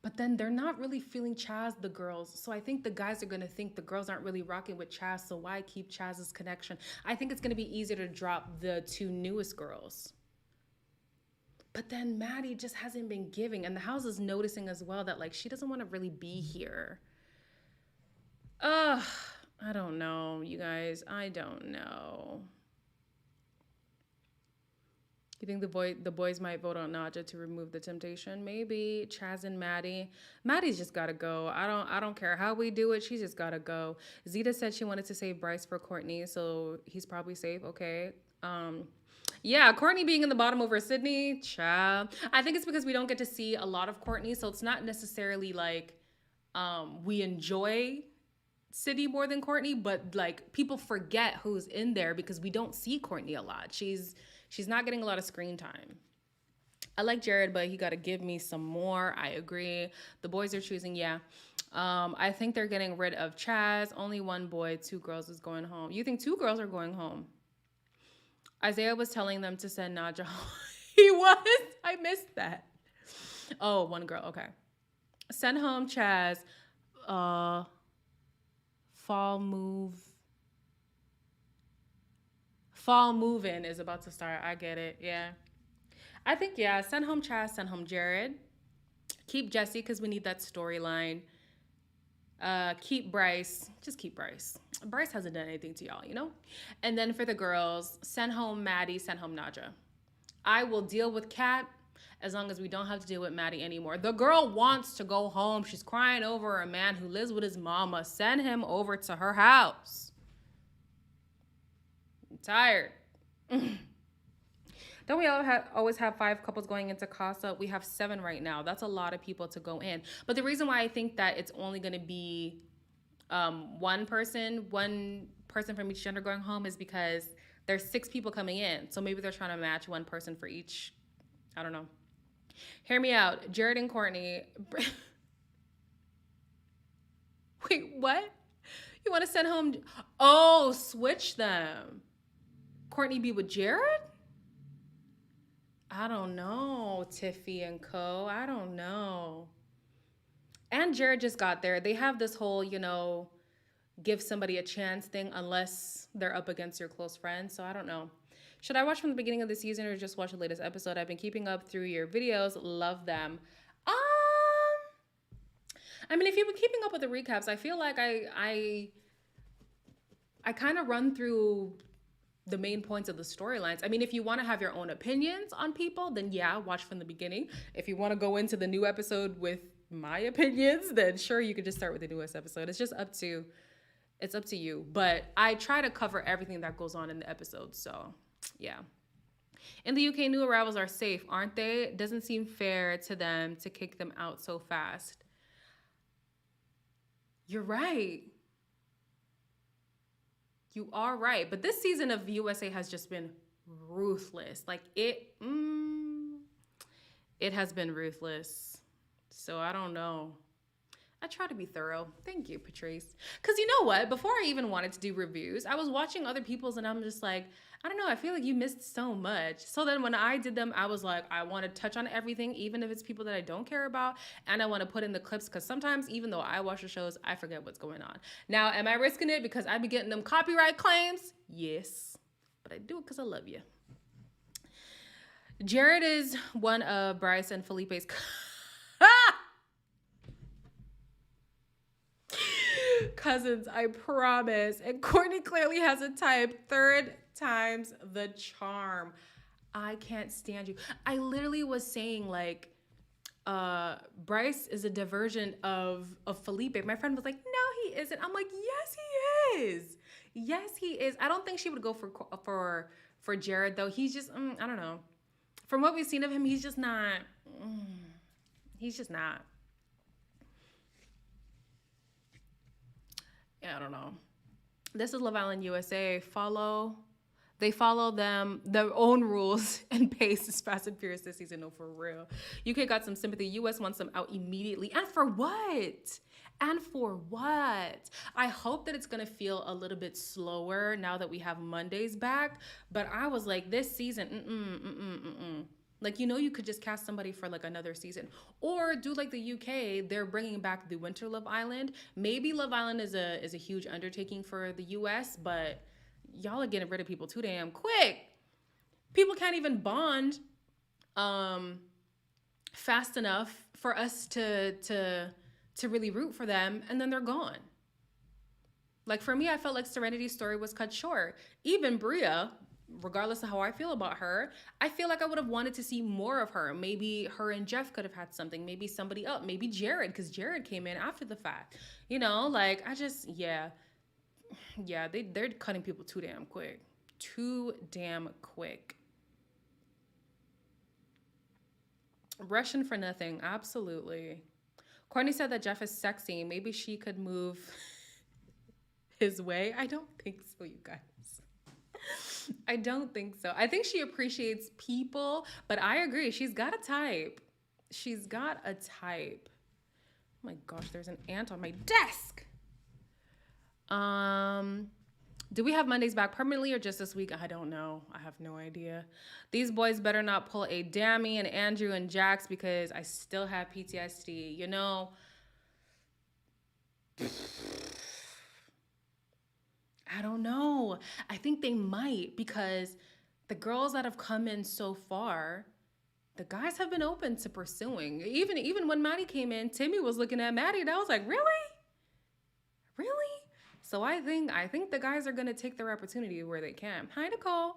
But then they're not really feeling Chaz, the girls. So I think the guys are going to think the girls aren't really rocking with Chaz. So why keep Chaz's connection? I think it's going to be easier to drop the two newest girls. But then Maddie just hasn't been giving. And the house is noticing as well that like she doesn't want to really be here. I don't know, you guys. I don't know. You think the boys might vote on Naja to remove the temptation? Maybe. Chaz and Maddie. Maddie's just gotta go. I don't care how we do it. She's just gotta go. Zeta said she wanted to save Bryce for Courtney, so he's probably safe. Okay. Yeah, Courtney being in the bottom over Sydney. Child. I think it's because we don't get to see a lot of Courtney, so it's not necessarily like we enjoy Sydney more than Courtney, but like people forget who's in there because we don't see Courtney a lot. She's not getting a lot of screen time. I like Jared, but he got to give me some more. I agree. The boys are choosing, yeah. I think they're getting rid of Chaz. Only one boy, 2 girls is going home. You think 2 girls are going home? Isaiah was telling them to send Naja home. He was? I missed that. Oh, 1 girl. Okay. Send home Chaz. Fall move-in is about to start. I get it. Yeah. I think, yeah, send home Chaz, send home Jared. Keep Jesse because we need that storyline. Keep Bryce. Just keep Bryce. Bryce hasn't done anything to y'all, you know? And then for the girls, send home Maddie, send home Naja. I will deal with Kat as long as we don't have to deal with Maddie anymore. The girl wants to go home. She's crying over a man who lives with his mama. Send him over to her house. Tired. Don't we always have 5 couples going into Casa? We have 7 right now. That's a lot of people to go in. But the reason why I think that it's only going to be one person from each gender going home is because there's 6 people coming in. So maybe they're trying to match one person for each. I don't know. Hear me out. Jared and Courtney. Wait, what? You want to send home? Oh, switch them. Courtney be with Jared? I don't know, Tiffy and co. I don't know. And Jared just got there. They have this whole, give somebody a chance thing unless they're up against your close friends. So I don't know. Should I watch from the beginning of the season or just watch the latest episode? I've been keeping up through your videos. Love them. I mean, if you've been keeping up with the recaps, I feel like I kind of run through the main points of the storylines. I mean, if you want to have your own opinions on people, then yeah, watch from the beginning. If you want to go into the new episode with my opinions, then sure, you could just start with the newest episode. It's up to you. But I try to cover everything that goes on in the episode. So yeah. In the UK, new arrivals are safe, aren't they? It doesn't seem fair to them to kick them out so fast. You're right. You are right. But this season of USA has just been ruthless. Like it has been ruthless. So I don't know. I try to be thorough. Thank you, Patrice. Because you know what? Before I even wanted to do reviews, I was watching other people's and I'm just like, I don't know. I feel like you missed so much. So then when I did them, I was like, I want to touch on everything, even if it's people that I don't care about. And I want to put in the clips because sometimes, even though I watch the shows, I forget what's going on. Now, am I risking it because I be getting them copyright claims? Yes. But I do it because I love you. Jared is one of Bryce and Felipe's... cousins, I promise. And Courtney clearly has a type. 3rd time's the charm. I can't stand you. I literally was saying like Bryce is a diversion of Felipe. My friend was like, no, he isn't. I'm like, yes, he is. Yes, he is. I don't think she would go for Jared though. He's just I don't know. From what we've seen of him, he's just not. He's just not. Yeah, I don't know. This is Love Island USA. They follow their own rules and pace is Fast and Furious this season. No, for real. UK got some sympathy. US wants them out immediately. And for what? I hope that it's going to feel a little bit slower now that we have Mondays back. But I was like, this season, Like, you know, you could just cast somebody for like another season, or do like the UK. They're bringing back the Winter Love Island. Maybe Love Island is a huge undertaking for the US, but y'all are getting rid of people too damn quick. People can't even bond fast enough for us to really root for them, and then they're gone. Like, for me, I felt like Serenity's story was cut short. Even Bria, regardless of how I feel about her, I feel like I would have wanted to see more of her. Maybe her and Jeff could have had something. Maybe somebody else. Maybe Jared, because Jared came in after the fact. You know, like, they're cutting people too damn quick. Too damn quick. Russian for nothing. Absolutely. Courtney said that Jeff is sexy. Maybe she could move his way. I don't think so, you guys. I don't think so. I think she appreciates people, but I agree. She's got a type. She's got a type. Oh my gosh, there's an ant on my desk. Do we have Mondays back permanently or just this week? I don't know. I have no idea. These boys better not pull a Dammy and Andrew and Jax because I still have PTSD. You know, I don't know. I think they might, because the girls that have come in so far, the guys have been open to pursuing. Even when Maddie came in, Timmy was looking at Maddie and I was like, really? Really? So I think the guys are going to take their opportunity where they can. Hi, Nicole.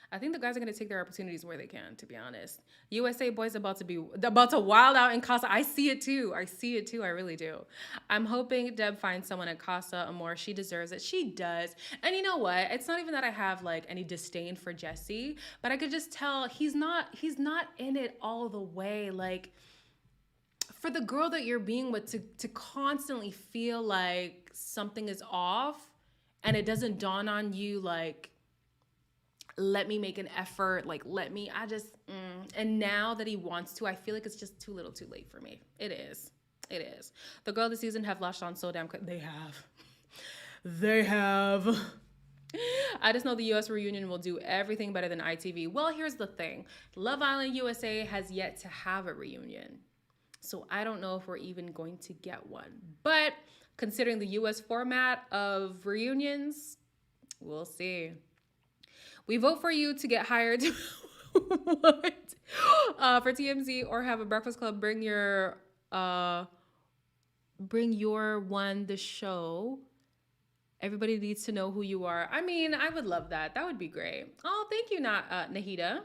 I think the guys are going to take their opportunities where they can, to be honest. USA boys about to wild out in Casa. I see it too. I really do. I'm hoping Deb finds someone at Casa Amor. She deserves it. She does. And you know what? It's not even that I have like any disdain for Jesse, but I could just tell he's not in it all the way. Like, for the girl that you're being with to constantly feel like something is off and it doesn't dawn on you, like, let me make an effort, like, and now that he wants to, I feel like it's just too little too late for me. It is. The girl this season have lashed on so damn quick. They have. I just know the US reunion will do everything better than ITV. Well, here's the thing. Love Island USA has yet to have a reunion. So I don't know if we're even going to get one. But considering the US format of reunions, we'll see. We vote for you to get hired what? For TMZ or have a breakfast club. Bring your one the show. Everybody needs to know who you are. I mean, I would love that. That would be great. Oh, thank you, Nahida.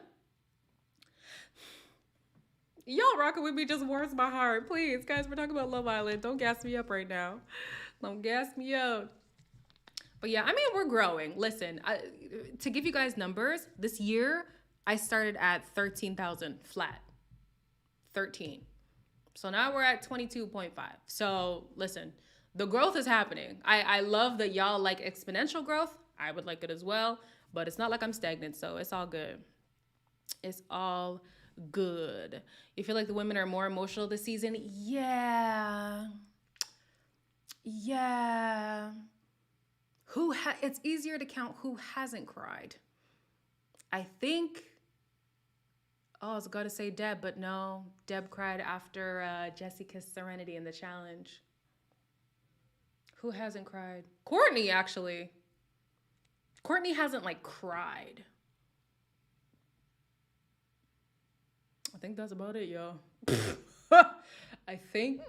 Y'all rocking with me just warms my heart. Please, guys, we're talking about Love Island. Don't gas me up right now. Don't gas me up. But yeah, I mean, we're growing. Listen, to give you guys numbers, this year, I started at 13,000 flat. 13. So now we're at 22.5. So listen, the growth is happening. I love that y'all like exponential growth. I would like it as well. But it's not like I'm stagnant, so it's all good. It's all good. You feel like the women are more emotional this season? Yeah. It's easier to count who hasn't cried. I think, I was going to say Deb, but no. Deb cried after Jessie kissed Serenity in the challenge. Who hasn't cried? Courtney, actually. Courtney hasn't, like, cried. I think that's about it, yo. I think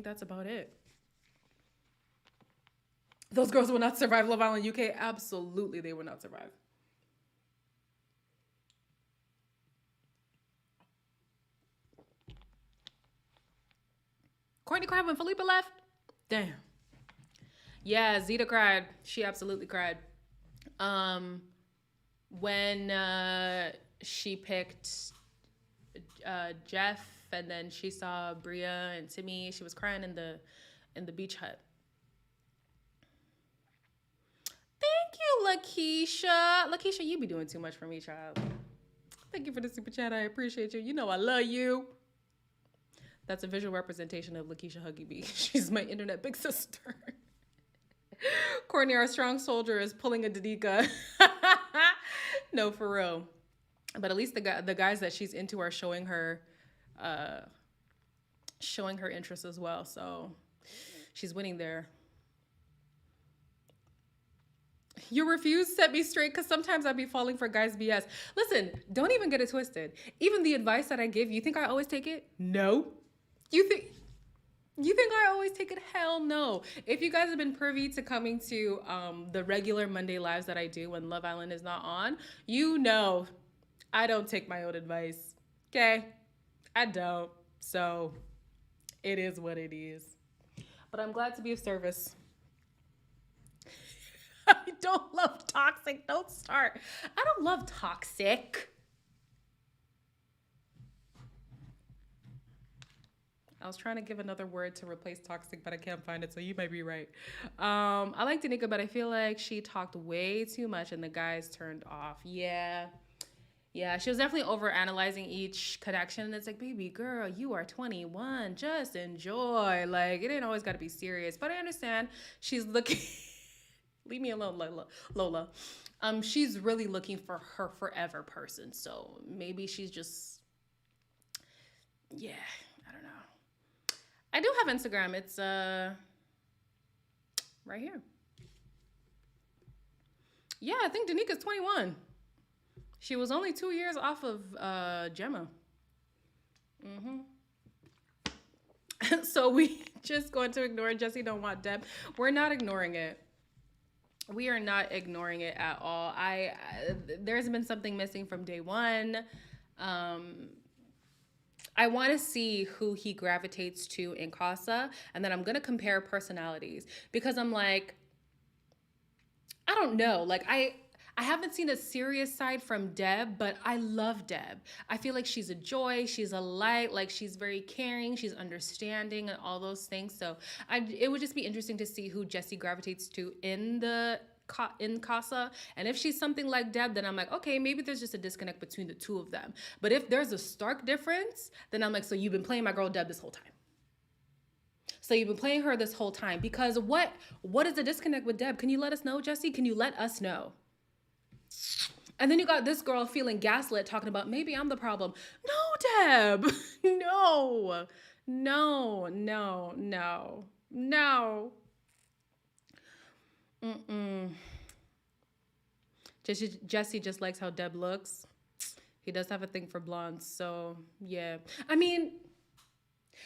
that's about it. Those girls will not survive Love Island UK. Absolutely, they will not survive. Courtney cried when Felipe left? Damn. Yeah, Zeta cried. She absolutely cried. When she picked Jeff and then she saw Bria and Timmy, she was crying in the beach hut. Thank you, Lakeisha. Lakeisha, you be doing too much for me, child. Thank you for the super chat. I appreciate you. You know I love you. That's a visual representation of Lakeisha Huggy Bee. She's my internet big sister. Courtney, our strong soldier, is pulling a Danica. No, for real. But at least the guys that she's into are showing her interest as well. So she's winning there. You refuse set me straight because sometimes I'd be falling for guys' BS. Listen, don't even get it twisted. Even the advice that I give, you think I always take it? No. You think I always take it? Hell no. If you guys have been privy to coming to the regular Monday lives that I do when Love Island is not on, you know I don't take my own advice. Okay? I don't. So it is what it is. But I'm glad to be of service. I don't love toxic. Don't start. I don't love toxic. I was trying to give another word to replace toxic, but I can't find it, so you might be right. I like Danica, but I feel like she talked way too much and the guys turned off. Yeah, she was definitely overanalyzing each connection. And it's like, baby girl, you are 21. Just enjoy. Like, it ain't always got to be serious. But I understand she's looking... Leave me alone, Lola. She's really looking for her forever person. So maybe she's just... Yeah, I don't know. I do have Instagram. It's right here. Yeah, I think Danica's 21. She was only 2 years off of Gemma. So we just going to ignore Jesse don't want Deb. We're not ignoring it. We are not ignoring it at all. There's been something missing from day one. I want to see who he gravitates to in Casa, and then I'm going to compare personalities because I'm like, I don't know. Like, I haven't seen a serious side from Deb, but I love Deb. I feel like she's a joy. She's a light. Like, she's very caring. She's understanding and all those things. So it would just be interesting to see who Jesse gravitates to in Casa. And if she's something like Deb, then I'm like, okay, maybe there's just a disconnect between the two of them. But if there's a stark difference, then I'm like, so you've been playing my girl Deb this whole time. So you've been playing her this whole time. Because what is the disconnect with Deb? Can you let us know, Jesse? Can you let us know? And then you got this girl feeling gaslit, talking about maybe I'm the problem. No, Deb. No. Jesse just likes how Deb looks. He does have a thing for blondes, so yeah. I mean,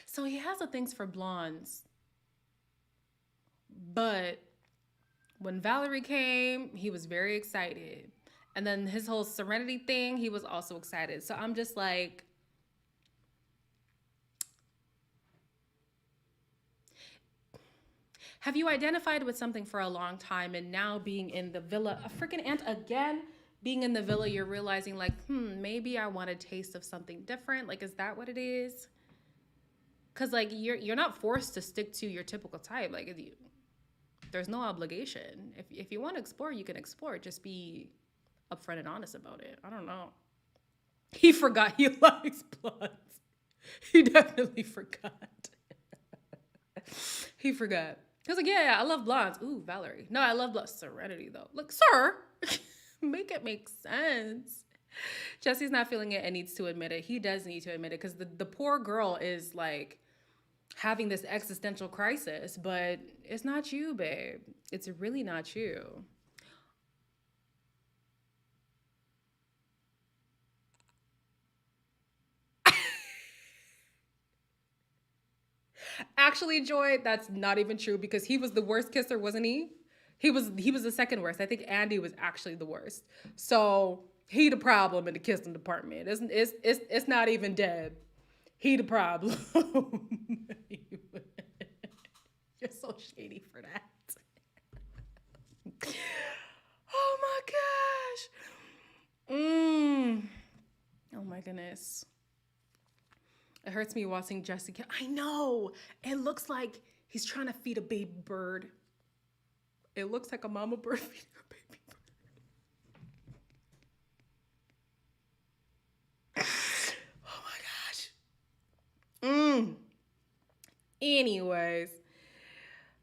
so he has a thing for blondes. But when Valerie came, he was very excited. And then his whole Serenity thing, he was also excited. So I'm just like, have you identified with something for a long time and now being in the villa, a freaking aunt again, being in the villa, you're realizing like, maybe I want a taste of something different. Like, is that what it is? Because like, you're not forced to stick to your typical type. Like, there's no obligation. If you want to explore, you can explore. Just be upfront and honest about it. I don't know. He forgot he likes blondes. He definitely forgot. He forgot. He was like, yeah, I love blondes. Ooh, Valerie. No, I love blondes. Serenity, though. Look, sir, make it make sense. Jesse's not feeling it and needs to admit it. He does need to admit it because the poor girl is like having this existential crisis, but it's not you, babe. It's really not you. Actually, Joy, that's not even true because he was the worst kisser, wasn't he? He was the second worst. I think Andy was actually the worst. So he the problem in the kissing department. It's not even Deb. He the problem. You're so shady for that. Oh my gosh. Oh my goodness. It hurts me watching Jesse. I know. It looks like he's trying to feed a baby bird. It looks like a mama bird feeding a baby bird. Oh my gosh. Anyways.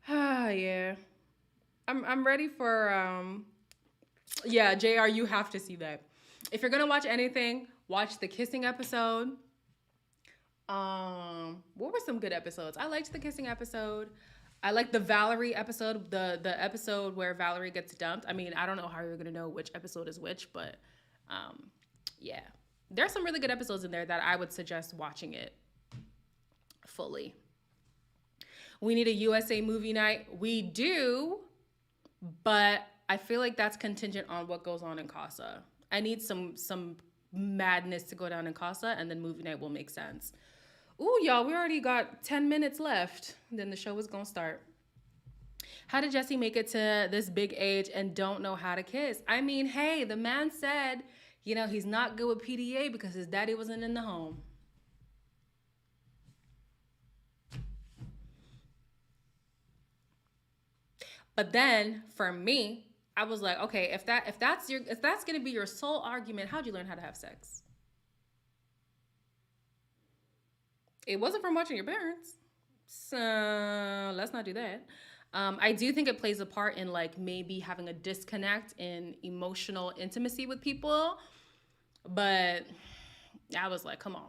Yeah. I'm ready for yeah, JR, you have to see that. If you're gonna watch anything, watch the kissing episode. What were some good episodes? I liked the kissing episode. I like the Valerie episode, the episode where Valerie gets dumped. I mean, I don't know how you're gonna know which episode is which, but yeah. There's some really good episodes in there that I would suggest watching it fully. We need a USA movie night. We do, but I feel like that's contingent on what goes on in Casa. I need some madness to go down in Casa, and then movie night will make sense. Ooh, y'all, we already got 10 minutes left. Then the show is gonna start. How did Jesse make it to this big age and don't know how to kiss? I mean, hey, the man said, you know, he's not good with PDA because his daddy wasn't in the home. But then for me, I was like, okay, if that's gonna be your sole argument, how'd you learn how to have sex? It wasn't from watching your parents, so let's not do that. I do think it plays a part in like maybe having a disconnect in emotional intimacy with people, but I was like, come on,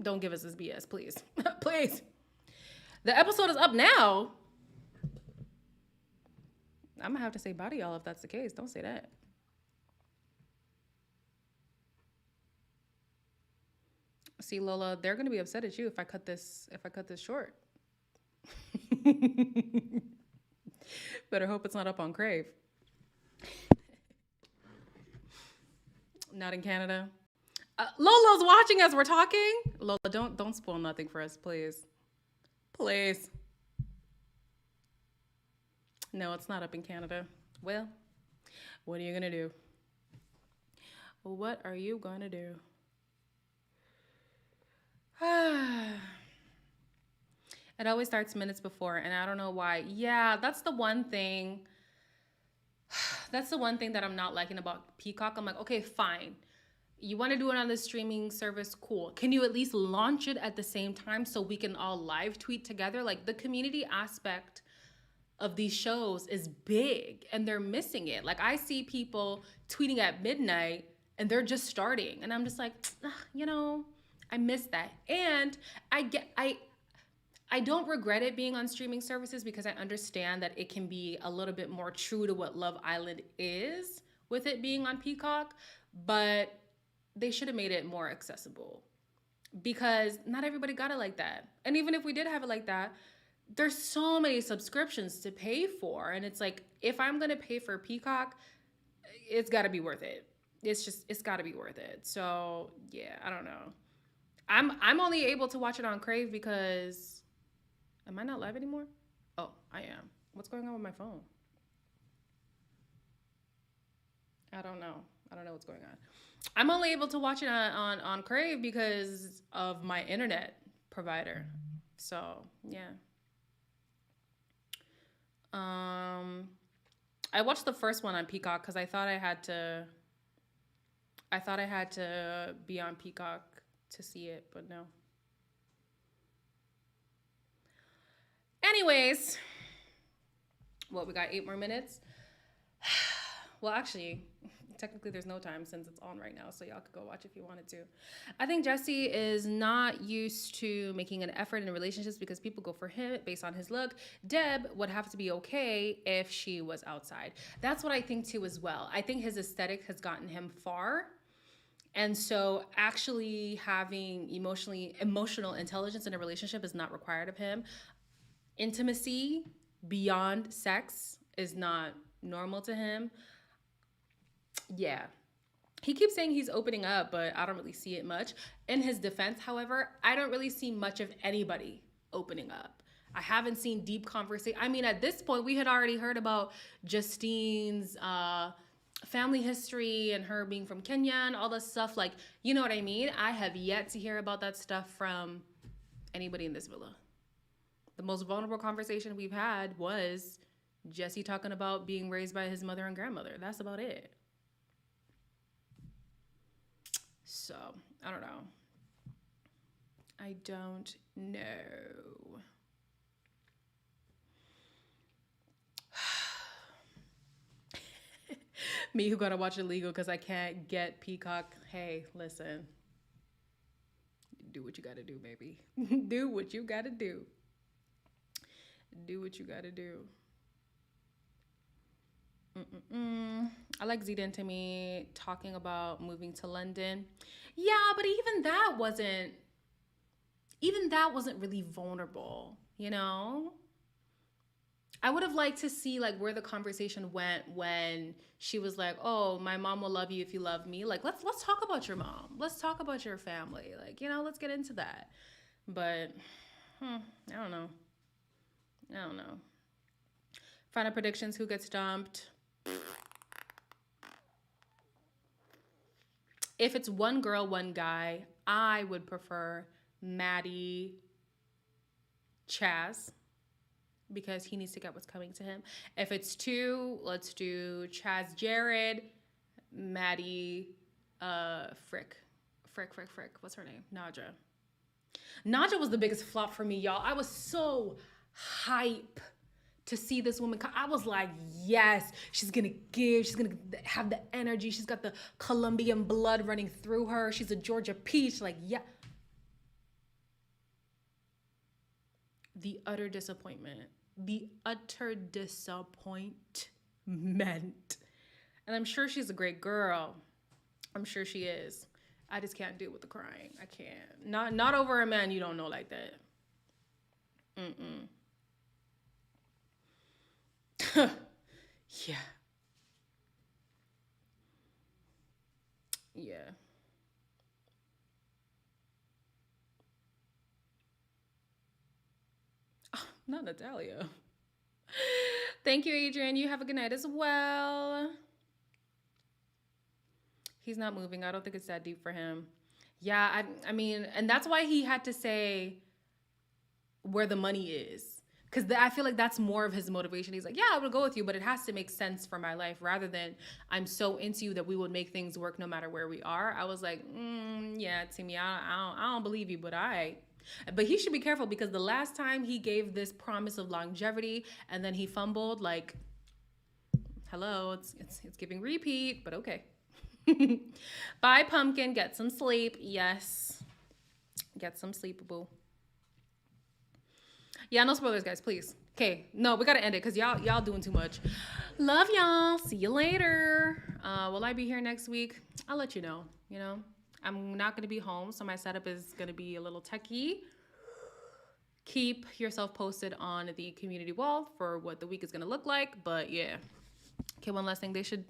don't give us this BS, please. Please. The episode is up now. I'm gonna have to say bye to y'all if that's the case. Don't say that. See, Lola, they're gonna be upset at you if I cut this short. Better hope it's not up on Crave. Not in Canada. Lola's watching as we're talking. Lola, don't spoil nothing for us, please. Please. No, it's not up in Canada. Well, what are you gonna do? What are you gonna do? It always starts minutes before, and I don't know why. Yeah, that's the one thing. That's the one thing that I'm not liking about Peacock. I'm like, okay, fine. You want to do it on the streaming service? Cool. Can you at least launch it at the same time so we can all live tweet together? Like, the community aspect of these shows is big, and they're missing it. Like, I see people tweeting at midnight, and they're just starting, and I'm just like, you know, I miss that. And I don't regret it being on streaming services because I understand that it can be a little bit more true to what Love Island is with it being on Peacock, but they should have made it more accessible because not everybody got it like that. And even if we did have it like that, there's so many subscriptions to pay for. And it's like, if I'm going to pay for Peacock, it's got to be worth it. It's got to be worth it. So yeah, I don't know. I'm only able to watch it on Crave because, am I not live anymore? Oh, I am. What's going on with my phone? I don't know. I don't know what's going on. I'm only able to watch it on Crave because of my internet provider. So yeah. I watched the first one on Peacock because I thought I had to be on Peacock to see it, but no. Anyways, well, we got 8 more minutes. Well, actually, technically there's no time since it's on right now, so y'all could go watch if you wanted to. I think Jesse is not used to making an effort in relationships because people go for him based on his look. Deb would have to be okay if she was outside. That's what I think too as well. I think his aesthetic has gotten him far. And so actually having emotional intelligence in a relationship is not required of him. Intimacy beyond sex is not normal to him. Yeah. He keeps saying he's opening up, but I don't really see it much. In his defense, however, I don't really see much of anybody opening up. I haven't seen deep conversation. I mean, at this point, we had already heard about Justine's family history and her being from Kenya and all this stuff. Like, you know what I mean? I have yet to hear about that stuff from anybody in this villa. The most vulnerable conversation we've had was Jesse talking about being raised by his mother and grandmother. That's about it. So, I don't know. I don't know. Me who gotta watch it legal because I can't get Peacock. Hey, listen. Do what you gotta do, baby. Do what you gotta do. Do what you gotta do. I like Zeta and Timmy talking about moving to London. Yeah, but even that wasn't really vulnerable, you know? I would have liked to see like where the conversation went when she was like, "Oh, my mom will love you if you love me." Like, let's talk about your mom. Let's talk about your family. Like, you know, let's get into that. But I don't know. Final predictions: who gets dumped? If it's one girl, one guy, I would prefer Maddie, Chaz, because he needs to get what's coming to him. If it's two, let's do Chaz, Jared, Maddie, Frick. What's her name? Naja was the biggest flop for me, y'all. I was so hype to see this woman. I was like, yes, she's gonna give. She's gonna have the energy. She's got the Colombian blood running through her. She's a Georgia peach. Like, yeah. The utter disappointment. And I'm sure she's a great girl. I'm sure she is. I just can't deal with the crying. I can't. Not over a man you don't know like that. Yeah. Oh, not Natalia. Thank you, Adrian. You have a good night as well. He's not moving. I don't think it's that deep for him. Yeah, I mean, and that's why he had to say where the money is. Because I feel like that's more of his motivation. He's like, yeah, I would go with you, but it has to make sense for my life rather than I'm so into you that we would make things work no matter where we are. I was like, yeah, Timmy, I don't believe you, but But he should be careful because the last time he gave this promise of longevity and then he fumbled, like, hello, it's giving repeat, but okay. Bye, pumpkin. Get some sleep. Yes. Get some sleep, boo. Yeah, no spoilers, guys, please. Okay, no, we gotta end it because y'all doing too much. Love y'all. See you later. Will I be here next week? I'll let you know, you know. I'm not gonna be home, so my setup is gonna be a little techie. Keep yourself posted on the community wall for what the week is gonna look like, but yeah. Okay, one last thing. They should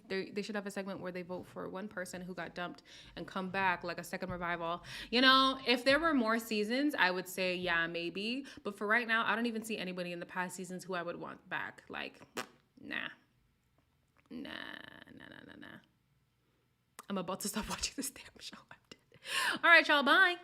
have a segment where they vote for one person who got dumped and come back, like a second revival. You know, if there were more seasons, I would say, yeah, maybe. But for right now, I don't even see anybody in the past seasons who I would want back. Like, nah. I'm about to stop watching this damn show. All right, y'all, bye.